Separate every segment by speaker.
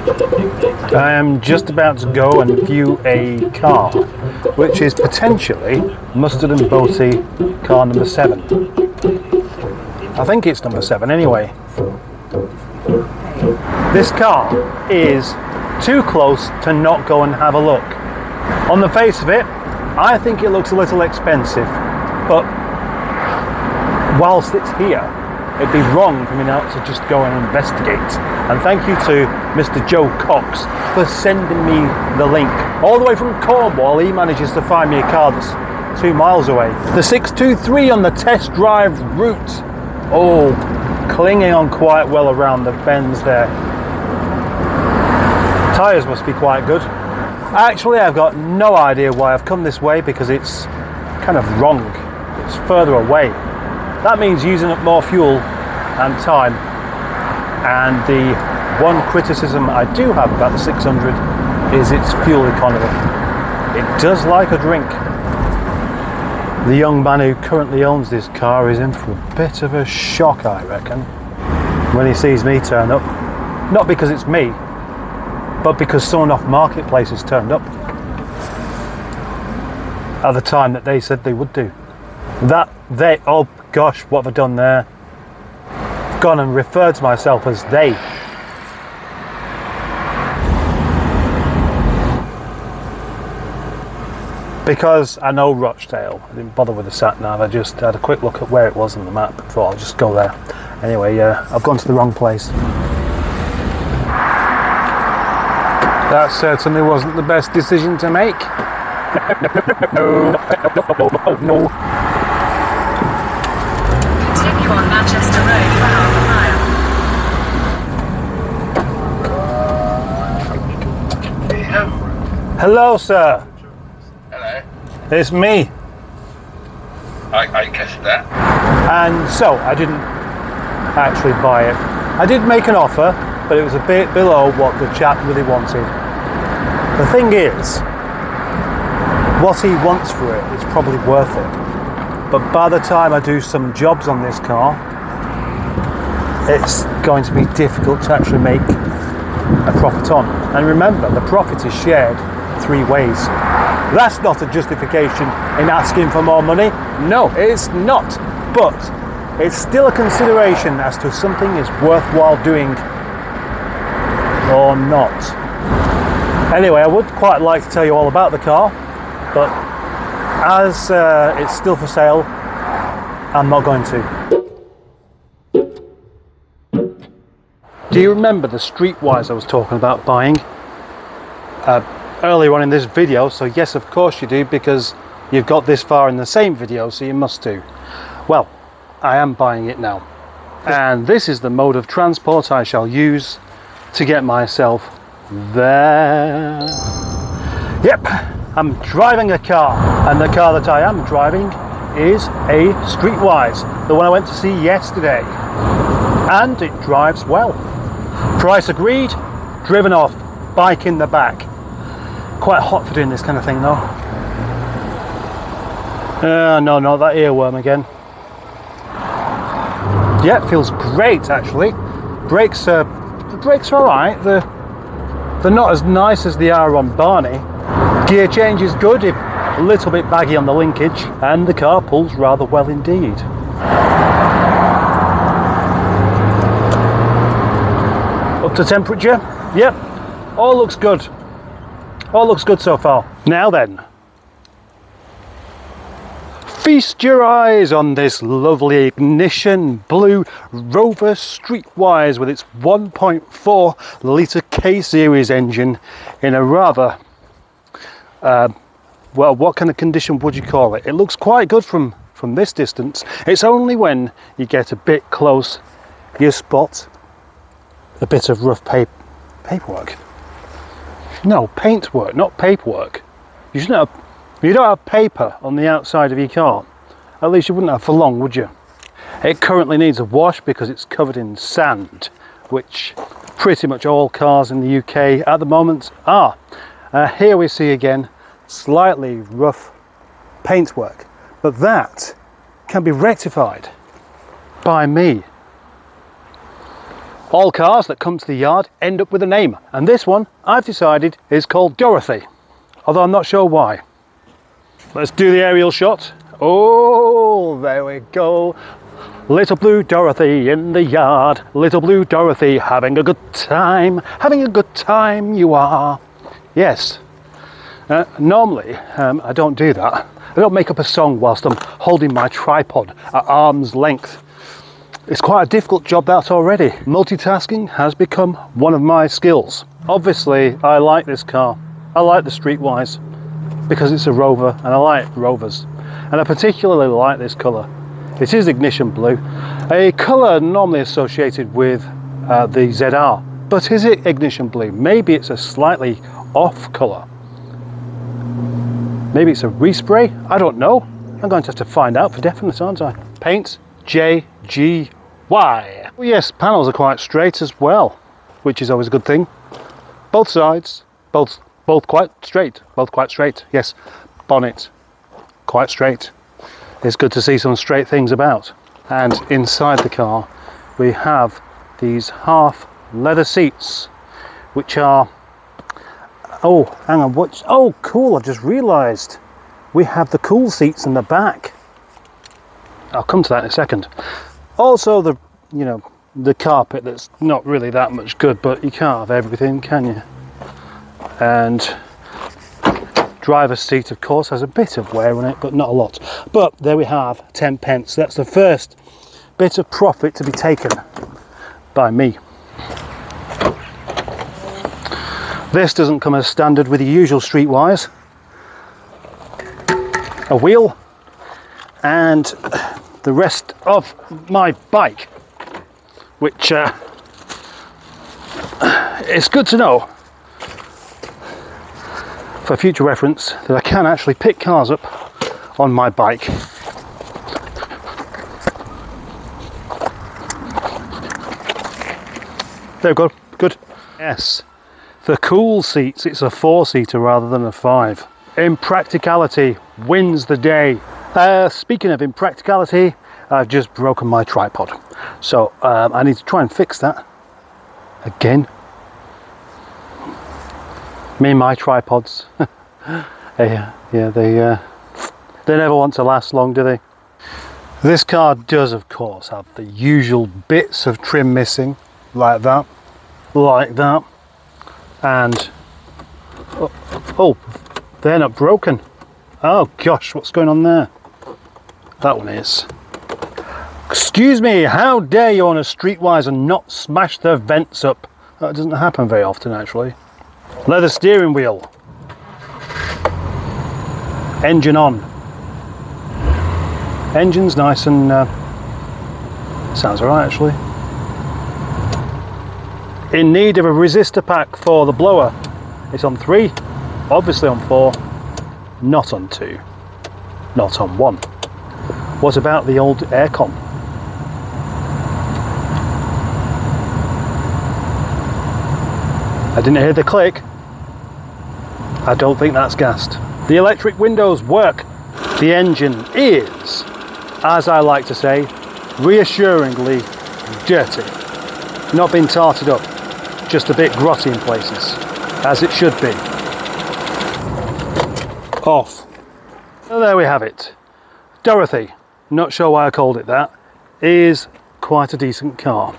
Speaker 1: I am just about to go and view a car, which is potentially Mustard and Boaty car number 7. I think it's number 7 anyway. This car is too close to not go and have a look. On the face of it, I think it looks a little expensive, but whilst it's here, it'd be wrong for me not to just go and investigate. And thank you to Mr. Joe Cox for sending me the link. All the way from Cornwall, he manages to find me a car that's 2 miles away. The 623 on the test drive route. Oh, clinging on quite well around the bends there. Tyres must be quite good. Actually, I've got no idea why I've come this way, because it's kind of wrong. It's further away. That means using up more fuel and time. And the one criticism I do have about the 600 is its fuel economy. It does like a drink. The young man who currently owns this car is in for a bit of a shock, I reckon, when he sees me turn up. Not because it's me, but because someone off Marketplace has turned up at the time that they said they would do. Oh gosh, what have I done there? I've gone and referred to myself as they. Because I know Rochdale, I didn't bother with the sat nav, I just had a quick look at where it was on the map, thought I'll just go there. Anyway, I've gone to the wrong place. That certainly wasn't the best decision to make. No.
Speaker 2: Continue on Manchester Road for half a mile.
Speaker 1: Hello, sir.
Speaker 3: Hello.
Speaker 1: It's me.
Speaker 3: I guessed that.
Speaker 1: And so, I didn't actually buy it. I did make an offer, but it was a bit below what the chap really wanted. The thing is, what he wants for it is probably worth it. But by the time I do some jobs on this car, it's going to be difficult to actually make a profit on. And remember, the profit is shared 3 ways. That's not a justification in asking for more money. No, it's not. But it's still a consideration as to something is worthwhile doing or not. Anyway, I would quite like to tell you all about the car, but as it's still for sale, I'm not going to. Do you remember the Streetwise I was talking about buying earlier on in this video? So yes, of course you do, because you've got this far in the same video, so you must do. Well, I am buying it now, and this is the mode of transport I shall use to get myself there. Yep, I'm driving a car, and the car that I am driving is a Streetwise, the one I went to see yesterday, and it drives well. Price agreed, driven off, bike in the back. Quite hot for doing this kind of thing though. No, not that earworm again. Yeah, it feels great actually. Brakes are alright. They're not as nice as they are on Barney. Gear change is good, if a little bit baggy on the linkage, and the car pulls rather well indeed. Up to temperature? Yep, all looks good. All looks good so far. Now then, feast your eyes on this lovely ignition blue Rover Streetwise with its 1.4 litre K-Series engine in a rather, well, what kind of condition would you call it? It looks quite good from this distance. It's only when you get a bit close you spot a bit of rough paperwork. No, paintwork, not paperwork. You don't have paper on the outside of your car. At least you wouldn't have for long, would you? It currently needs a wash because it's covered in sand, which pretty much all cars in the UK at the moment are. Here we see again slightly rough paintwork, but that can be rectified by me. All cars that come to the yard end up with a name, and this one I've decided is called Dorothy, although I'm not sure why. Let's do the aerial shot. Oh, there we go. Little blue Dorothy in the yard, little blue Dorothy having a good time you are. Yes, normally I don't do that. I don't make up a song whilst I'm holding my tripod at arm's length. It's quite a difficult job that already. Multitasking has become one of my skills. Obviously I like this car, I like the Streetwise because it's a Rover and I like Rovers, and I particularly like this colour. It is ignition blue, a colour normally associated with the ZR, but is it ignition blue? Maybe it's a slightly off colour. Maybe it's a respray, I don't know. I'm going to have to find out for definite, aren't I? Paint JGY. Oh yes, panels are quite straight as well, which is always a good thing. Both sides, both quite straight, yes. Bonnet, quite straight. It's good to see some straight things about. And inside the car we have these half leather seats, which are, oh hang on, what, oh cool, I just realised we have the cool seats in the back. I'll come to that in a second. Also the, you know, the carpet that's not really that much good, but you can't have everything, can you? And driver's seat of course has a bit of wear on it, but not a lot. But there we have 10 pence. That's the first bit of profit to be taken by me. This doesn't come as standard with the usual Streetwise. A wheel and the rest of my bike, which it's good to know for future reference that I can actually pick cars up on my bike. There we go, good. Yes, the cool seats, it's a 4-seater rather than a 5. Impracticality wins the day. Speaking of impracticality, I've just broken my tripod. So I need to try and fix that again. Me and my tripods. Yeah, they never want to last long, do they? This car does of course have the usual bits of trim missing, like that, and oh, they're not broken. Oh gosh, what's going on there? That one is. Excuse me, how dare you on a Streetwise and not smash the vents up? That doesn't happen very often actually. Leather steering wheel. Engine on. Engine's nice and sounds alright actually. In need of a resistor pack for the blower. It's on 3, obviously on 4, not on 2, not on 1. What about the old aircon? I didn't hear the click. I don't think that's gassed. The electric windows work. The engine is, as I like to say, reassuringly dirty. Not been tarted up, just a bit grotty in places, as it should be. Off. So there we have it. Dorothy, not sure why I called it that, is quite a decent car.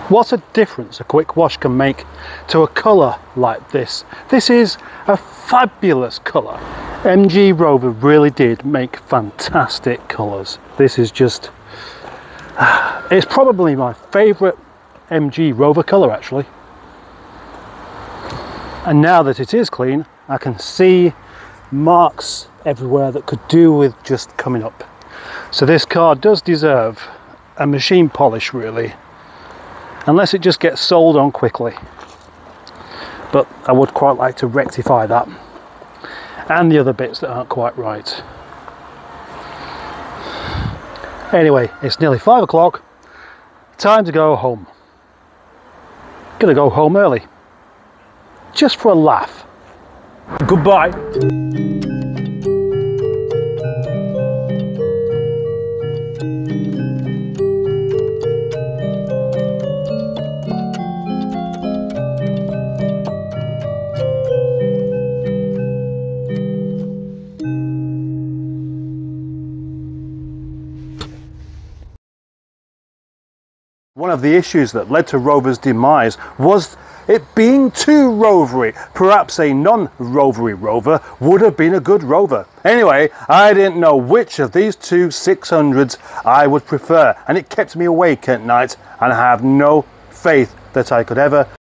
Speaker 1: What a difference a quick wash can make to a colour like this. This is a fabulous colour. MG Rover really did make fantastic colours. This is just, it's probably my favourite MG Rover colour actually. And now that it is clean, I can see marks everywhere that could do with just coming up. So this car does deserve a machine polish really. Unless it just gets sold on quickly. But I would quite like to rectify that. And the other bits that aren't quite right. Anyway, it's nearly 5 o'clock. Time to go home. Gonna go home early. just for a laugh. Goodbye. One of the issues that led to Rover's demise was it being too rovery. Perhaps a non-rovery Rover would have been a good Rover. Anyway, I didn't know which of these two 600s I would prefer, and it kept me awake at night, and I have no faith that I could ever